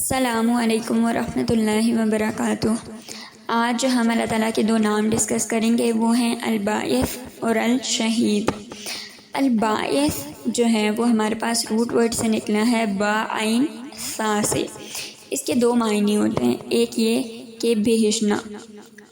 السلام علیکم ورحمۃ اللہ وبرکاتہ۔ آج جو ہم اللہ تعالیٰ کے دو نام ڈسکس کریں گے وہ ہیں الباعث اور الشہید۔ الباعث جو ہے وہ ہمارے پاس روٹ ورڈ سے نکلا ہے با عین سا سے۔ اس کے دو معنی ہوتے ہیں، ایک یہ کہ بھیجنا۔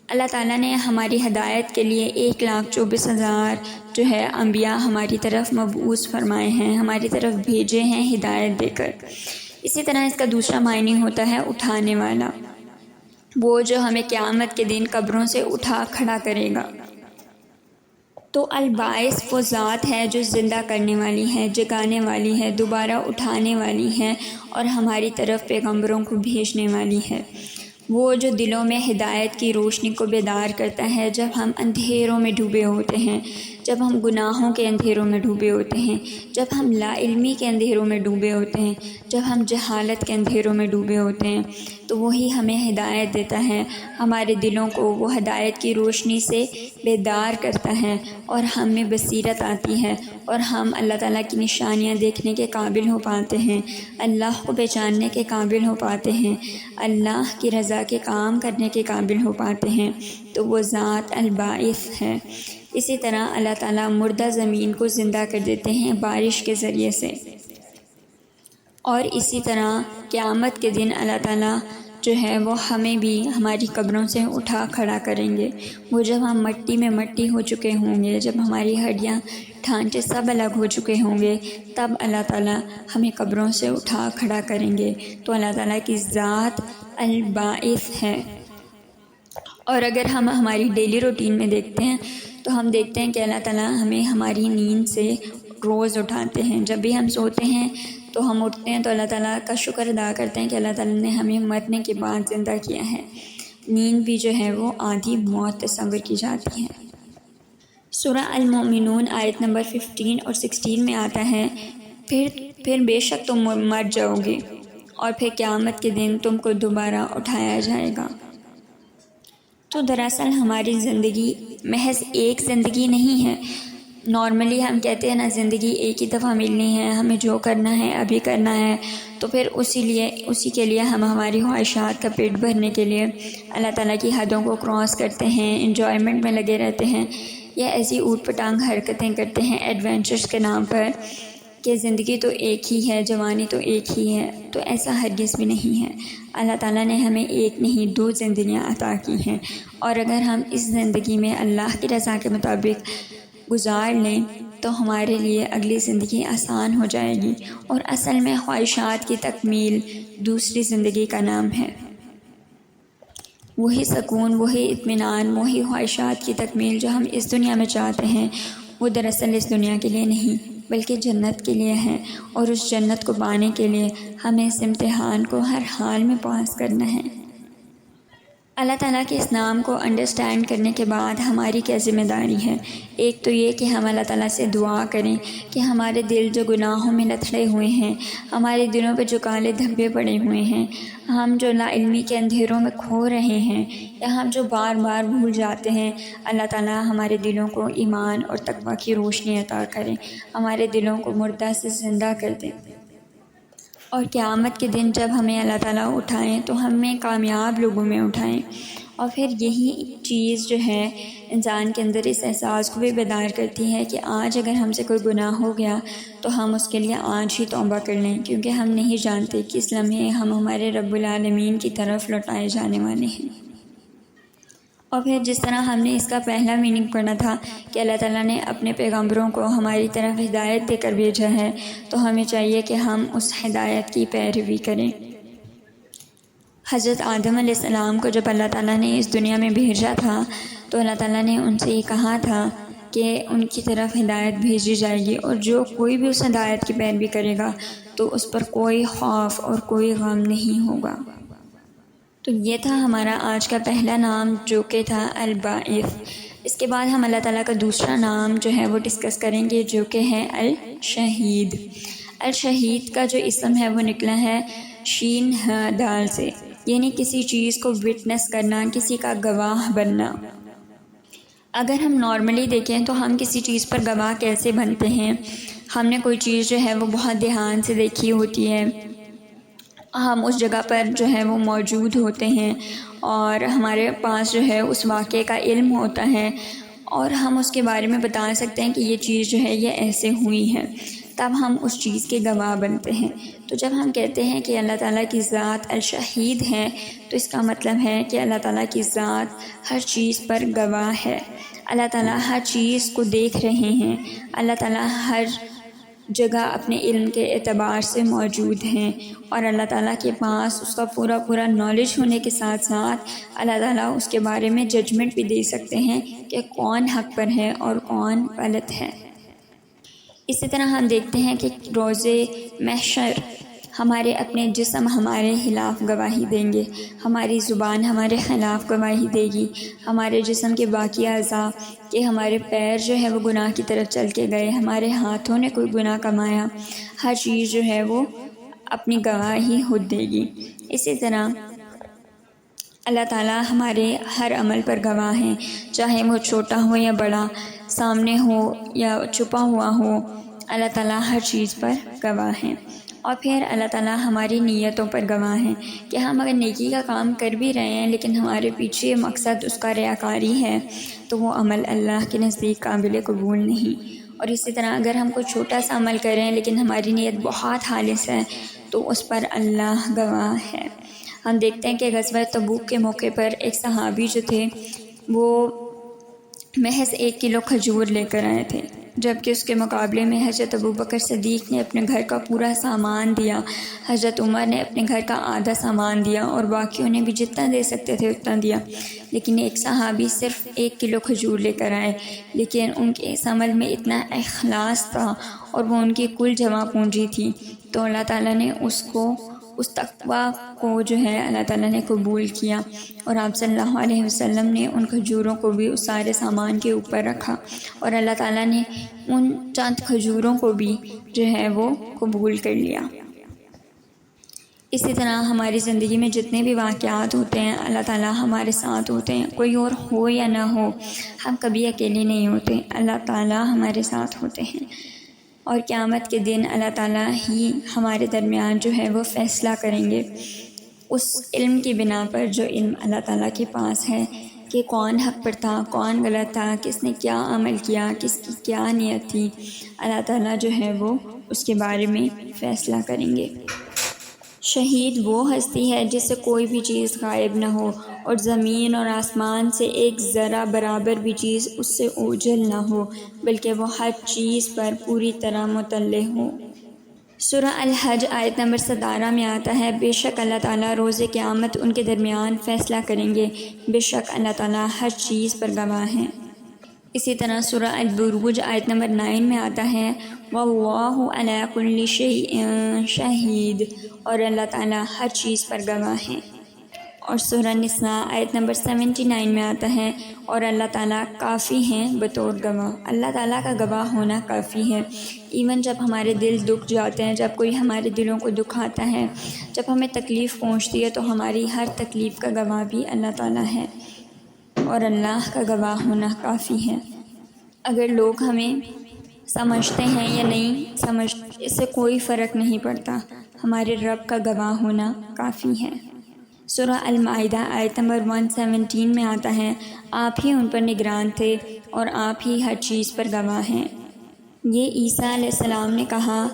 اللہ تعالیٰ نے ہماری ہدایت کے لیے 1,24,000 جو ہے انبیاء ہماری طرف مبعوث فرمائے ہیں، ہماری طرف بھیجے ہیں ہدایت دے کر۔ اسی طرح اس کا دوسرا معنی ہوتا ہے اٹھانے والا، وہ جو ہمیں قیامت کے دن قبروں سے اٹھا کھڑا کرے گا۔ تو الباعث وہ ذات ہے جو زندہ کرنے والی ہے، جگانے والی ہے، دوبارہ اٹھانے والی ہے اور ہماری طرف پیغمبروں کو بھیجنے والی ہے۔ وہ جو دلوں میں ہدایت کی روشنی کو بیدار کرتا ہے جب ہم اندھیروں میں ڈوبے ہوتے ہیں، جب ہم گناہوں کے اندھیروں میں ڈوبے ہوتے ہیں، جب ہم لا علمی کے اندھیروں میں ڈوبے ہوتے ہیں، جب ہم جہالت کے اندھیروں میں ڈوبے ہوتے ہیں، تو وہی ہمیں ہدایت دیتا ہے، ہمارے دلوں کو وہ ہدایت کی روشنی سے بیدار کرتا ہے اور ہم میں بصیرت آتی ہے اور ہم اللہ تعالیٰ کی نشانیاں دیکھنے کے قابل ہو پاتے ہیں، اللہ کو پہچاننے کے قابل ہو پاتے ہیں، اللہ کی رضا کے کام کرنے کے قابل ہو پاتے ہیں۔ تو وہ ذات الباعث ہے۔ اسی طرح اللہ تعالیٰ مردہ زمین کو زندہ کر دیتے ہیں بارش کے ذریعے سے، اور اسی طرح قیامت کے دن اللہ تعالیٰ جو ہے وہ ہمیں بھی ہماری قبروں سے اٹھا کھڑا کریں گے۔ وہ جب ہم مٹی میں مٹی ہو چکے ہوں گے، جب ہماری ہڈیاں ڈھانچے سب الگ ہو چکے ہوں گے، تب اللہ تعالیٰ ہمیں قبروں سے اٹھا کھڑا کریں گے۔ تو اللہ تعالیٰ کی ذات الباعث ہے۔ اور اگر ہم ہماری ڈیلی روٹین میں دیکھتے ہیں تو ہم دیکھتے ہیں کہ اللہ تعالیٰ ہمیں ہماری نیند سے روز اٹھاتے ہیں۔ جب بھی ہم سوتے ہیں تو ہم اٹھتے ہیں تو اللہ تعالیٰ کا شکر ادا کرتے ہیں کہ اللہ تعالیٰ نے ہمیں مرنے کے بعد زندہ کیا ہے۔ نیند بھی جو ہے وہ آدھی موت تصور کی جاتی ہے۔ سورہ المؤمنون آیت نمبر 15 اور 16 میں آتا ہے، پھر بے شک تم مر جاؤ گے اور پھر قیامت کے دن تم کو دوبارہ اٹھایا جائے گا۔ تو دراصل ہماری زندگی محض ایک زندگی نہیں ہے۔ نارملی ہم کہتے ہیں نا، زندگی ایک ہی دفعہ ملنی ہے، ہمیں جو کرنا ہے ابھی کرنا ہے، تو پھر اسی کے لیے ہم ہماری خواہشات کا پیٹ بھرنے کے لیے اللہ تعالیٰ کی حدوں کو کراس کرتے ہیں، انجوائمنٹ میں لگے رہتے ہیں، یا ایسی اوٹ پٹانگ حرکتیں کرتے ہیں ایڈونچرز کے نام پر کہ زندگی تو ایک ہی ہے، جوانی تو ایک ہی ہے۔ تو ایسا ہرگز بھی نہیں ہے۔ اللہ تعالیٰ نے ہمیں ایک نہیں 2 زندگیاں عطا کی ہیں، اور اگر ہم اس زندگی میں اللہ کی رضا کے مطابق گزار لیں تو ہمارے لیے اگلی زندگی آسان ہو جائے گی۔ اور اصل میں خواہشات کی تکمیل دوسری زندگی کا نام ہے۔ وہی سکون، وہی اطمینان، وہی خواہشات کی تکمیل جو ہم اس دنیا میں چاہتے ہیں، وہ دراصل اس دنیا کے لیے نہیں بلکہ جنت کے لیے ہے، اور اس جنت کو پانے کے لیے ہمیں اس امتحان کو ہر حال میں پاس کرنا ہے۔ اللہ تعالیٰ کے اس نام کو انڈرسٹینڈ کرنے کے بعد ہماری کیا ذمہ داری ہے؟ ایک تو یہ کہ ہم اللہ تعالیٰ سے دعا کریں کہ ہمارے دل جو گناہوں میں لتھڑے ہوئے ہیں، ہمارے دلوں پہ جو کالے دھبے پڑے ہوئے ہیں، ہم جو لا علمی کے اندھیروں میں کھو رہے ہیں، یا ہم جو بار بار بھول جاتے ہیں، اللہ تعالیٰ ہمارے دلوں کو ایمان اور تقویٰ کی روشنی عطا کریں، ہمارے دلوں کو مردہ سے زندہ کر دیں، اور قیامت کے دن جب ہمیں اللہ تعالیٰ اٹھائیں تو ہمیں کامیاب لوگوں میں اٹھائیں۔ اور پھر یہی چیز جو ہے انسان کے اندر اس احساس کو بھی بیدار کرتی ہے کہ آج اگر ہم سے کوئی گناہ ہو گیا تو ہم اس کے لیے آج ہی توبہ کر لیں، کیونکہ ہم نہیں جانتے کس لمحے ہم ہمارے رب العالمین کی طرف لوٹائے جانے والے ہیں۔ اور پھر جس طرح ہم نے اس کا پہلا میننگ پڑھا تھا کہ اللہ تعالیٰ نے اپنے پیغمبروں کو ہماری طرف ہدایت دے کر بھیجا ہے، تو ہمیں چاہیے کہ ہم اس ہدایت کی پیروی کریں۔ حضرت آدم علیہ السلام کو جب اللہ تعالیٰ نے اس دنیا میں بھیجا تھا تو اللہ تعالیٰ نے ان سے یہ کہا تھا کہ ان کی طرف ہدایت بھیجی جائے گی، اور جو کوئی بھی اس ہدایت کی پیروی کرے گا تو اس پر کوئی خوف اور کوئی غم نہیں ہوگا۔ تو یہ تھا ہمارا آج کا پہلا نام جو کہ تھا الباعث۔ اس کے بعد ہم اللہ تعالیٰ کا دوسرا نام جو ہے وہ ڈسکس کریں گے جو کہ ہے الشہید۔ الشہید کا جو اسم ہے وہ نکلا ہے شین ہ دال سے، یعنی کسی چیز کو وٹنس کرنا، کسی کا گواہ بننا۔ اگر ہم نارملی دیکھیں تو ہم کسی چیز پر گواہ کیسے بنتے ہیں؟ ہم نے کوئی چیز جو ہے وہ بہت دھیان سے دیکھی ہوتی ہے، ہم اس جگہ پر جو ہے وہ موجود ہوتے ہیں اور ہمارے پاس جو ہے اس واقعے کا علم ہوتا ہے اور ہم اس کے بارے میں بتا سکتے ہیں کہ یہ چیز جو ہے یہ ایسے ہوئی ہے، تب ہم اس چیز کے گواہ بنتے ہیں۔ تو جب ہم کہتے ہیں کہ اللہ تعالیٰ کی ذات الشہید ہے تو اس کا مطلب ہے کہ اللہ تعالیٰ کی ذات ہر چیز پر گواہ ہے، اللہ تعالیٰ ہر چیز کو دیکھ رہے ہیں، اللہ تعالیٰ ہر جگہ اپنے علم کے اعتبار سے موجود ہیں، اور اللہ تعالیٰ کے پاس اس کا پورا نالج ہونے کے ساتھ ساتھ اللہ تعالیٰ اس کے بارے میں ججمنٹ بھی دے سکتے ہیں کہ کون حق پر ہے اور کون غلط ہے۔ اسی طرح ہم دیکھتے ہیں کہ روز محشر ہمارے اپنے جسم ہمارے خلاف گواہی دیں گے، ہماری زبان ہمارے خلاف گواہی دے گی، ہمارے جسم کے باقی اعضاء کہ ہمارے پیر جو ہے وہ گناہ کی طرف چل کے گئے، ہمارے ہاتھوں نے کوئی گناہ کمایا، ہر چیز جو ہے وہ اپنی گواہی خود دے گی۔ اسی طرح اللہ تعالیٰ ہمارے ہر عمل پر گواہ ہیں، چاہے وہ چھوٹا ہو یا بڑا، سامنے ہو یا چھپا ہوا ہو، اللہ تعالیٰ ہر چیز پر گواہ ہیں۔ اور پھر اللہ تعالیٰ ہماری نیتوں پر گواہ ہیں کہ ہم اگر نیکی کا کام کر بھی رہے ہیں لیکن ہمارے پیچھے مقصد اس کا ریاکاری ہے تو وہ عمل اللہ کے نزدیک قابل قبول نہیں۔ اور اسی طرح اگر ہم کوئی چھوٹا سا عمل کر رہے ہیں لیکن ہماری نیت بہت خالص ہے تو اس پر اللہ گواہ ہے۔ ہم دیکھتے ہیں کہ غزوہ تبوک کے موقع پر ایک صحابی جو تھے وہ محض 1 کلو کھجور لے کر آئے تھے، جبکہ اس کے مقابلے میں حضرت ابوبکر صدیق نے اپنے گھر کا پورا سامان دیا، حضرت عمر نے اپنے گھر کا آدھا سامان دیا اور باقیوں نے بھی جتنا دے سکتے تھے اتنا دیا، لیکن ایک صحابی صرف 1 کلو کھجور لے کر آئے، لیکن ان کے اس عمل میں اتنا اخلاص تھا اور وہ ان کی کل جمع پونجی تھی، تو اللہ تعالیٰ نے اس تقویٰ کو جو ہے اللہ تعالیٰ نے قبول کیا، اور آپ صلی اللہ علیہ وسلم نے ان کھجوروں کو بھی اس سارے سامان کے اوپر رکھا، اور اللہ تعالیٰ نے ان چند کھجوروں کو بھی جو ہے وہ قبول کر لیا۔ اسی طرح ہماری زندگی میں جتنے بھی واقعات ہوتے ہیں اللہ تعالیٰ ہمارے ساتھ ہوتے ہیں، کوئی اور ہو یا نہ ہو، ہم کبھی اکیلے نہیں ہوتے، اللہ تعالیٰ ہمارے ساتھ ہوتے ہیں، اور قیامت کے دن اللہ تعالیٰ ہی ہمارے درمیان جو ہے وہ فیصلہ کریں گے، اس علم کی بنا پر جو علم اللہ تعالیٰ کے پاس ہے کہ کون حق پر تھا، کون غلط تھا، کس نے کیا عمل کیا، کس کی کیا نیت تھی، اللہ تعالیٰ جو ہے وہ اس کے بارے میں فیصلہ کریں گے۔ شہید وہ ہستی ہے جس سے کوئی بھی چیز غائب نہ ہو اور زمین اور آسمان سے ایک ذرہ برابر بھی چیز اس سے اوجھل نہ ہو، بلکہ وہ ہر چیز پر پوری طرح مطلع ہو۔ سورہ الحج آیت نمبر 17 میں آتا ہے، بے شک اللہ تعالیٰ روز قیامت ان کے درمیان فیصلہ کریں گے، بے شک اللہ تعالیٰ ہر چیز پر گواہ ہیں۔ اسی طرح سورہ البروج آیت نمبر 9 میں آتا ہے، وَاللَّهُ عَلَىٰ كُلِّ شَيْءٍ شَهِيدٌ، اور اللہ تعالیٰ ہر چیز پر گواہ ہیں۔ اور سورہ نساء آیت نمبر 79 میں آتا ہے، اور اللہ تعالیٰ کافی ہیں بطور گواہ۔ اللہ تعالیٰ کا گواہ ہونا کافی ہے، ایون جب ہمارے دل دکھ جاتے ہیں، جب کوئی ہمارے دلوں کو دکھاتا ہے، جب ہمیں تکلیف پہنچتی ہے تو ہماری ہر تکلیف کا گواہ بھی اللہ تعالیٰ ہے، اور اللہ کا گواہ ہونا کافی ہے۔ اگر لوگ ہمیں سمجھتے ہیں یا نہیں سمجھتے اس سے کوئی فرق نہیں پڑتا، ہمارے رب کا گواہ ہونا کافی ہے۔ سورہ المائدہ آیت نمبر 117 میں آتا ہے، آپ ہی ان پر نگران تھے اور آپ ہی ہر چیز پر گواہ ہیں۔ یہ عیسیٰ علیہ السلام نے کہا،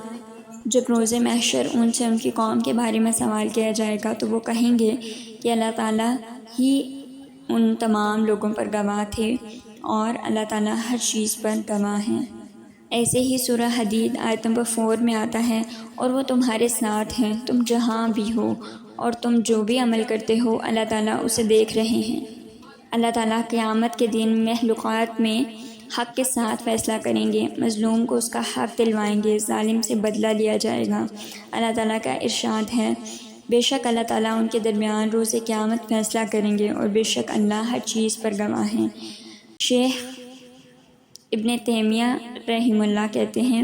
جب روز محشر ان سے ان کی قوم کے بارے میں سوال کیا جائے گا تو وہ کہیں گے کہ اللہ تعالیٰ ہی ان تمام لوگوں پر گواہ تھے اور اللہ تعالیٰ ہر چیز پر گواہ ہیں۔ ایسے ہی سورہ حدید آیت نمبر 4 میں آتا ہے، اور وہ تمہارے ساتھ ہیں تم جہاں بھی ہو، اور تم جو بھی عمل کرتے ہو اللہ تعالیٰ اسے دیکھ رہے ہیں۔ اللہ تعالیٰ قیامت کے دن مخلوقات میں حق کے ساتھ فیصلہ کریں گے، مظلوم کو اس کا حق دلوائیں گے، ظالم سے بدلہ لیا جائے گا۔ اللہ تعالیٰ کا ارشاد ہے، بے شک اللہ تعالیٰ ان کے درمیان روز قیامت فیصلہ کریں گے، اور بے شک اللہ ہر چیز پر گواہ ہیں۔ شیخ ابن تیمیہ رحمہ اللہ کہتے ہیں،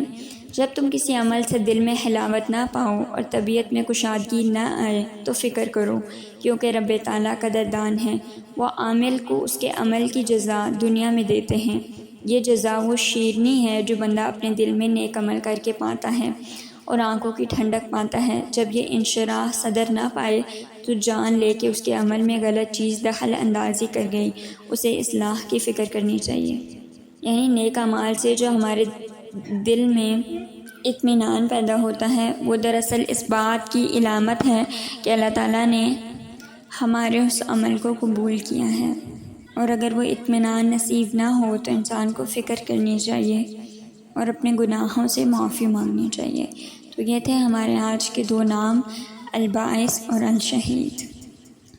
جب تم کسی عمل سے دل میں حلاوت نہ پاؤ اور طبیعت میں کشادگی نہ آئے تو فکر کرو، کیونکہ رب تعالیٰ قدردان ہے، وہ عامل کو اس کے عمل کی جزا دنیا میں دیتے ہیں۔ یہ جزا وہ شیرنی ہے جو بندہ اپنے دل میں نیک عمل کر کے پاتا ہے، اور آنکھوں کی ٹھنڈک پاتا ہے۔ جب یہ انشراح صدر نہ پائے تو جان لے کہ اس کے عمل میں غلط چیز دخل اندازی کر گئی، اسے اصلاح کی فکر کرنی چاہیے۔ یعنی نیک اعمال سے جو ہمارے دل میں اطمینان پیدا ہوتا ہے وہ دراصل اس بات کی علامت ہے کہ اللہ تعالیٰ نے ہمارے اس عمل کو قبول کیا ہے۔ اور اگر وہ اطمینان نصیب نہ ہو تو انسان کو فکر کرنی چاہیے اور اپنے گناہوں سے معافی مانگنی چاہیے۔ تو یہ تھے ہمارے آج کے دو نام، الباعث اور الشہید۔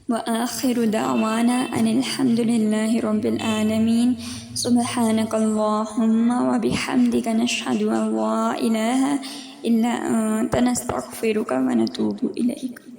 وآخر دعوانا ان الحمد للہ رب العالمین، سبحانک اللہم وبحمدک، نشہد ان لا الہ الا انت، نستغفرک ونتوب الیک۔